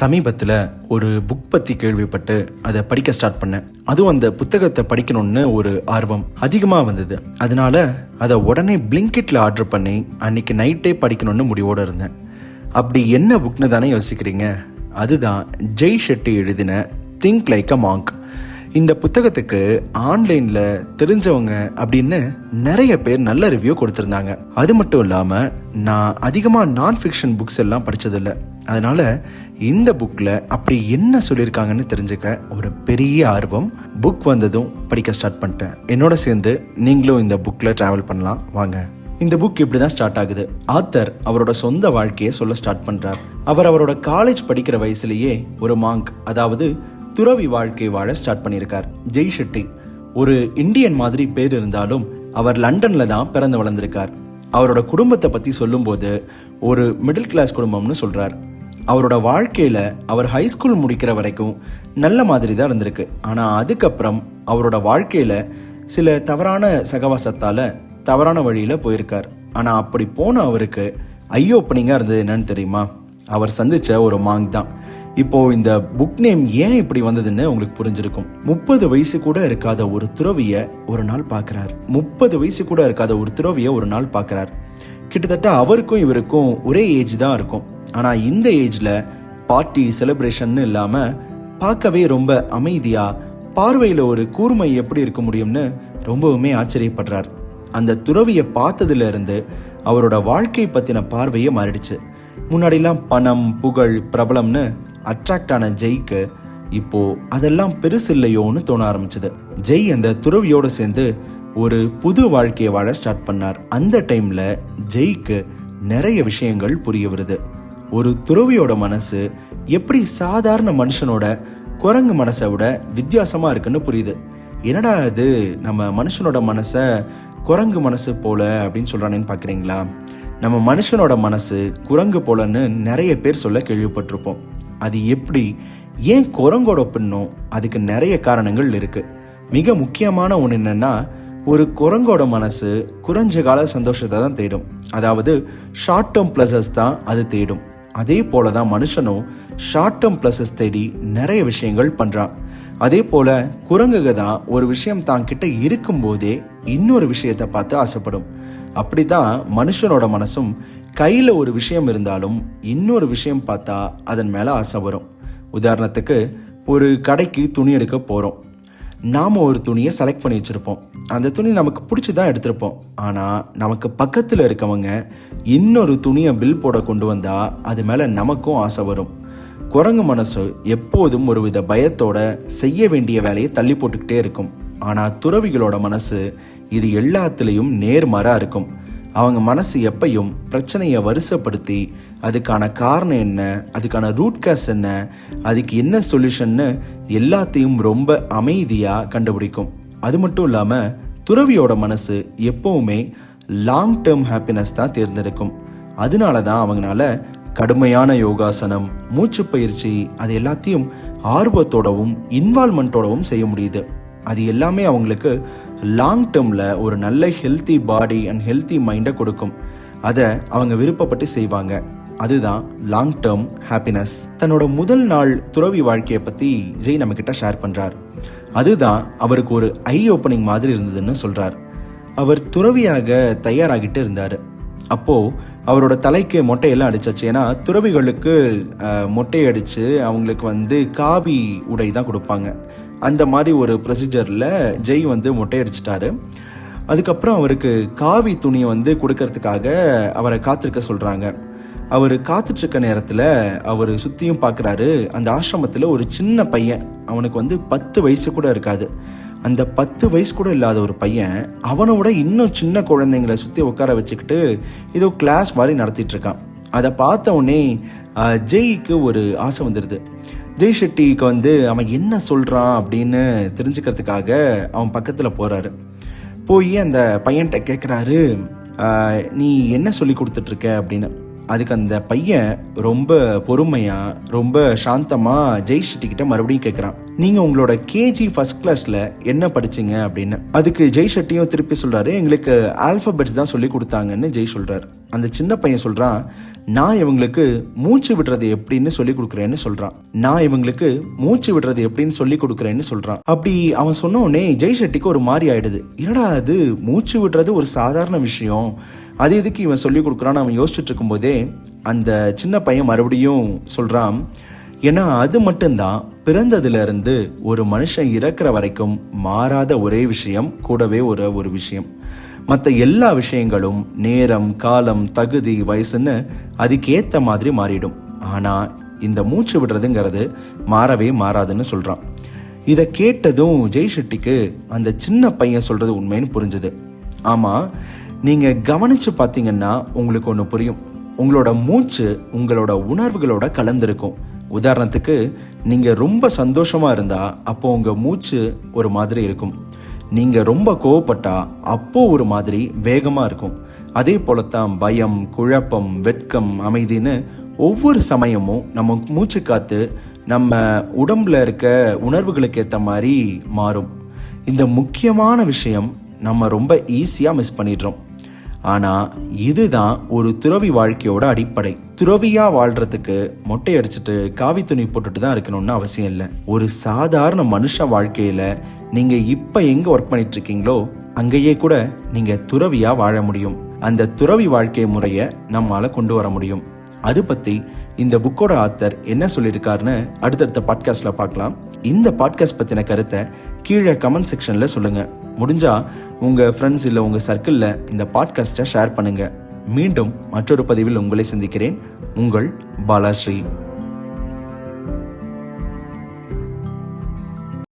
சமீபத்தில் ஒரு புக் பற்றி கேள்விப்பட்டு அதை படிக்க ஸ்டார்ட் பண்ணேன். அதுவும் அந்த புத்தகத்தை படிக்கணும்னு ஒரு ஆர்வம் அதிகமாக வந்தது. அதனால அதை உடனே பிளிங்கிட்ல ஆர்டர் பண்ணி அன்னைக்கு நைட்டே படிக்கணும்னு முடிவோடு இருந்தேன். அப்படி என்ன புக்னு தானே யோசிக்கிறீங்க? அதுதான் ஜெய் ஷெட்டி எழுதின திங்க் லைக் அ மாங்க். இந்த புத்தகத்துக்கு ஆன்லைனில் தெரிஞ்சவங்க அப்படின்னு நிறைய பேர் நல்ல ரிவ்யூ கொடுத்துருந்தாங்க. அது மட்டும் இல்லாமல் நான் அதிகமாக நான் ஃபிக்ஷன் புக்ஸ் எல்லாம் படித்ததில்லை. அதனால இந்த புக்கில் அப்படி என்ன சொல்லியிருக்காங்கன்னு தெரிஞ்சுக்க ஒரு பெரிய ஆர்வம். புக் வந்ததும் படிக்க ஸ்டார்ட் பண்ணிட்டேன். என்னோட சேர்ந்து நீங்களும் இந்த புக்கில் ட்ராவல் பண்ணலாம் வாங்க. இந்த புக் இப்படி தான் ஸ்டார்ட் ஆகுது. ஆத்தர் அவரோட சொந்த வாழ்க்கையை சொல்ல ஸ்டார்ட் பண்ணுறார். அவரோட காலேஜ் படிக்கிற வயசுலேயே ஒரு மாங்க், அதாவது துறவி வாழ்க்கை வாழ ஸ்டார்ட் பண்ணியிருக்கார். ஜெய் ஷெட்டி ஒரு இந்தியன் மாதிரி பேர் இருந்தாலும் அவர் லண்டன்ல தான் பிறந்து வளர்ந்திருக்கார். அவரோட குடும்பத்தை பத்தி சொல்லும்போது ஒரு மிடில் கிளாஸ் குடும்பம்னு சொல்றார். அவரோட வாழ்க்கையில அவர் ஹைஸ்கூல் முடிக்கிற வரைக்கும் நல்ல மாதிரி தான் இருந்திருக்கு. ஆனா அதுக்கப்புறம் அவரோட வாழ்க்கையில சில தவறான சகவாசத்தால தவறான வழியில போயிருக்கார். ஆனா அப்படி போன அவருக்கு ஐ ஓப்பனிங்கா இருந்தது என்னன்னு தெரியுமா? அவர் சந்திச்ச ஒரு மாங்க் தான். இப்போ இந்த புக் நேம் ஏன் இப்படி வந்ததுன்னு உங்களுக்கு புரிஞ்சிருக்கும். 30 வயசு கூட இருக்காத ஒரு துறவிய ஒரு நாள் பார்க்கிறார். 30 வயசு கூட இருக்காத ஒரு துறவிய ஒரு நாள் பார்க்கிறார். கிட்டத்தட்ட அவருக்கும் இவருக்கும் ஒரே ஏஜ் தான் இருக்கும். ஆனா இந்த ஏஜ்ல பார்ட்டி செலிப்ரேஷன் இல்லாம பார்க்கவே ரொம்ப அமைதியா, பார்வையில ஒரு கூர்மை எப்படி இருக்க முடியும்னு ரொம்பவுமே ஆச்சரியப்படுறார். அந்த துறவியை பார்த்ததுல இருந்து அவரோட வாழ்க்கை பத்தின பார்வையே மாறிடுச்சு. முன்னாடிலாம் பணம், புகழ், பிரபலம்னு அட்ராக்ட் ஆன ஜெய்க்கு இப்போ அதெல்லாம் பெருசு இல்லையோன்னு தோண ஆரம்பிச்சது. ஜெய் அந்த துறவியோட சேர்ந்து ஒரு புது வாழ்க்கையை வாழ ஸ்டார்ட் பண்ணார். அந்த டைம்ல ஜெய்க்கு நிறைய விஷயங்கள் புரிய வருது. ஒரு துறவியோட மனசு எப்படி சாதாரண மனுஷனோட குரங்கு மனசை விட வித்தியாசமா இருக்குன்னு புரியுது. என்னடா இது, நம்ம மனுஷனோட மனசை குரங்கு மனசு போல அப்படின்னு சொல்றானேன்னு பாக்குறீங்களா? நம்ம மனுஷனோட மனசு குரங்கு போலன்னு நிறைய பேர் சொல்ல கேள்விப்பட்டிருப்போம். அது எப்படி, ஏன் குரங்கோட பின்னும் அதுக்கு நிறைய காரணங்கள் இருக்கு. மிக முக்கியமான ஒன்று என்னன்னா, ஒரு குரங்கோட மனசு குறைஞ்ச கால சந்தோஷத்தை தான் தேடும். அதாவது ஷார்ட் டேர்ம் பிளஸஸ் தான் அது தேடும். அதே போலதான் மனுஷனும் ஷார்ட் டேர்ம் பிளஸஸ் தேடி நிறைய விஷயங்கள் பண்றான். அதே போல குரங்குக தான் ஒரு விஷயம் தான் கிட்ட இருக்கும் போதே இன்னொரு விஷயத்தை பார்த்து ஆசைப்படும். அப்படிதான் மனுஷனோட மனசும் கையில ஒரு விஷயம் இருந்தாலும் இன்னொரு விஷயம் பார்த்தா அதன் மேல ஆசை வரும். உதாரணத்துக்கு ஒரு கடைக்கு துணி எடுக்க போறோம். நாம ஒரு துணியை செலக்ட் பண்ணி வச்சிருப்போம். அந்த துணி நமக்கு பிடிச்சிதான் எடுத்திருப்போம். ஆனா நமக்கு பக்கத்துல இருக்கவங்க இன்னொரு துணியை பில் போட கொண்டு வந்தா அது மேல நமக்கும் ஆசை வரும். குரங்கு மனசு எப்போதும் ஒருவித பயத்தோட செய்ய வேண்டிய வேலையை தள்ளி போட்டுக்கிட்டே இருக்கும். ஆனா துறவிகளோட மனசு இது எல்லாத்துலேயும் நேர்மாறா இருக்கும். அவங்க மனசு எப்பையும் பிரச்சனையை வரிசைப்படுத்தி அதுக்கான காரணம் என்ன, அதுக்கான ரூட் காஸ் என்ன, அதுக்கு என்ன சொல்யூஷன்னு எல்லாத்தையும் ரொம்ப அமைதியா கண்டுபிடிக்கும். அது மட்டும் இல்லாம துறவியோட மனசு எப்பவுமே லாங் டேர்ம் ஹாப்பினஸ் தான் தேர்ந்தெடுக்கும். அதனால தான் அவங்களால கடுமையான யோகாசனம், மூச்சு பயிற்சி அது எல்லாத்தையும் ஆர்வத்தோடவும் இன்வால்மெண்டோடவும் செய்ய முடியுது. அது எல்லாமே அவங்களுக்கு லாங் டேர்ம்ல ஒரு நல்ல ஹெல்த்தி பாடி அண்ட் ஹெல்த்தி மைண்டை கொடுக்கும். அதை அவங்க விருப்பப்பட்டு செய்வாங்க. அதுதான் லாங் டேர்ம் ஹாப்பினஸ். தன்னோட முதல் நாள் துறவி வாழ்க்கையை பத்தி ஜெய் நம்ம கிட்ட ஷேர் பண்றார். அதுதான் அவருக்கு ஒரு ஐ ஓப்பனிங் மாதிரி இருந்ததுன்னு சொல்றார். அவர் துறவியாக தயாராகிட்டு இருந்தாரு. அப்போ அவரோட தலைக்கு மொட்டையெல்லாம் அடிச்சாச்சு. ஏன்னா துறவிகளுக்கு மொட்டை அடிச்சு அவங்களுக்கு காவி உடை தான் கொடுப்பாங்க. அந்த மாதிரி ஒரு ப்ரொசீஜர்ல ஜெய் மொட்டை அடிச்சிட்டாரு. அதுக்கப்புறம் அவருக்கு காவி துணியை கொடுக்கறதுக்காக அவரை காத்திருக்க சொல்றாங்க. அவர் காத்துட்டு இருக்க நேரத்துல அவர் சுத்தியும் பாக்குறாரு. அந்த ஆசிரமத்துல ஒரு சின்ன பையன், அவனுக்கு 10 வயசு கூட இருக்காது. அந்த 10 வயசு கூட இல்லாத ஒரு பையன் அவனோட இன்னும் சின்ன குழந்தைங்களை சுத்தி உட்கார வச்சுக்கிட்டு ஏதோ கிளாஸ் மாதிரி நடத்திட்டு இருக்கான். அதை பார்த்த உடனே ஜெய்க்கு ஒரு ஆசை வந்துடுது. ஜெய் ஷெட்டிக்கு அவன் என்ன சொல்றான் அப்படின்னு தெரிஞ்சுக்கிறதுக்காக அவன் பக்கத்துல போறாரு. போய் அந்த பையன்கிட்ட கேட்குறாரு, நீ என்ன சொல்லி கொடுத்துட்டு இருக்க அப்படின்னு. அதுக்கு அந்த பையன் ரொம்ப பொறுமையா ரொம்ப சாந்தமா ஜெய் ஷெட்டி கிட்ட மறுபடியும் கேட்குறான், நீங்க உங்களோட கேஜி ஃபர்ஸ்ட் கிளாஸ்ல என்ன படிச்சீங்க அப்படின்னு. அதுக்கு ஜெய் ஷெட்டியும் திருப்பி சொல்றாரு, எங்களுக்கு ஆல்பபெட்ஸ் தான் சொல்லி கொடுத்தாங்கன்னு ஜெய் சொல்றாரு. அந்த சின்ன பையன் சொல்றான், நான் இவங்களுக்கு மூச்சு விடுறது எப்படின்னு சொல்லி கொடுக்குறேன்னு சொல்றான். நான் இவங்களுக்கு மூச்சு விடுறது எப்படின்னு சொல்லி கொடுக்குறேன்னு சொல்றான். அப்படி அவன் சொன்ன உடனே ஜெய் ஷெட்டிக்கு ஒரு மாதிரி ஆயிடுது. என்னடா அது, மூச்சு விடுறது ஒரு சாதாரண விஷயம், அது எதுக்கு இவன் சொல்லி கொடுக்குறான்னு அவன் யோசிச்சுட்டு இருக்கும் போதே அந்த சின்ன பையன் மறுபடியும் சொல்றான், ஏன்னா அது மட்டும்தான் பிறந்ததுல இருந்து ஒரு மனுஷன் இறக்குற வரைக்கும் மாறாத ஒரே விஷயம், கூடவே ஒரு விஷயம். மற்ற எல்லா விஷயங்களும் நேரம், காலம், தகுதி, வயசுன்னு அதுக்கேத்த மாதிரி மாறிடும். ஆனா இந்த மூச்சு விடுறதுங்கிறது மாறவே மாறாதுன்னு சொல்றான். இதை கேட்டதும் ஜெய் ஷெட்டிக்கு அந்த சின்ன பையன் சொல்றது உண்மைன்னு புரிஞ்சுது. ஆமா, நீங்க கவனிச்சு பார்த்தீங்கன்னா உங்களுக்கு ஒன்று புரியும். உங்களோட மூச்சு உங்களோட உணர்வுகளோட கலந்துருக்கும். உதாரணத்துக்கு, நீங்க ரொம்ப சந்தோஷமா இருந்தா அப்போ உங்க மூச்சு ஒரு மாதிரி இருக்கும். நீங்க ரொம்ப கோவப்பட்டா அப்போ ஒரு மாதிரி வேகமா இருக்கும். அதே போலத்தான் பயம், குழப்பம், வெட்கம், அமைதின்னு ஒவ்வொரு சமயமும் நம்ம மூச்சு காத்து நம்ம உடம்புல இருக்க உணர்வுகளுக்கு ஏற்ற மாதிரி மாறும். இந்த முக்கியமான விஷயம் நம்ம ரொம்ப ஈஸியா மிஸ் பண்ணிடுறோம். ஆனா இதுதான் ஒரு துறவி வாழ்க்கையோட அடிப்படை. துறவியா வாழ்றதுக்கு மொட்டை அடிச்சுட்டு காவி துணி போட்டுட்டு தான் இருக்கணும்னு அவசியம் இல்லை. ஒரு சாதாரண மனுஷ வாழ்க்கையில நீங்க இப்ப எங்க ஒர்க் பண்ணிட்டு இருக்கீங்களோ அங்கேயே கூட நீங்க துறவியா வாழ முடியும். அந்த துறவி வாழ்க்கை முறைய நம்மால கொண்டு வர முடியும். அது பத்தி இந்த புக்கோட ஆத்தர் என்ன சொல்லியிருக்காருன்னு அடுத்தடுத்த பாட்காஸ்ட்ல பார்க்கலாம். இந்த பாட்காஸ்ட் பத்தின கருத்தை கீழே கமெண்ட் செக்ஷன்ல சொல்லுங்க. முடிஞ்சா உங்க ஃப்ரெண்ட்ஸ் இல்ல உங்க சர்க்கிள்ல இந்த பாட்காஸ்ட்டை ஷேர் பண்ணுங்க. மீண்டும் மற்றொரு பதிவில் உங்களை சந்திக்கிறேன். உங்கள் பாலாஸ்ரீ.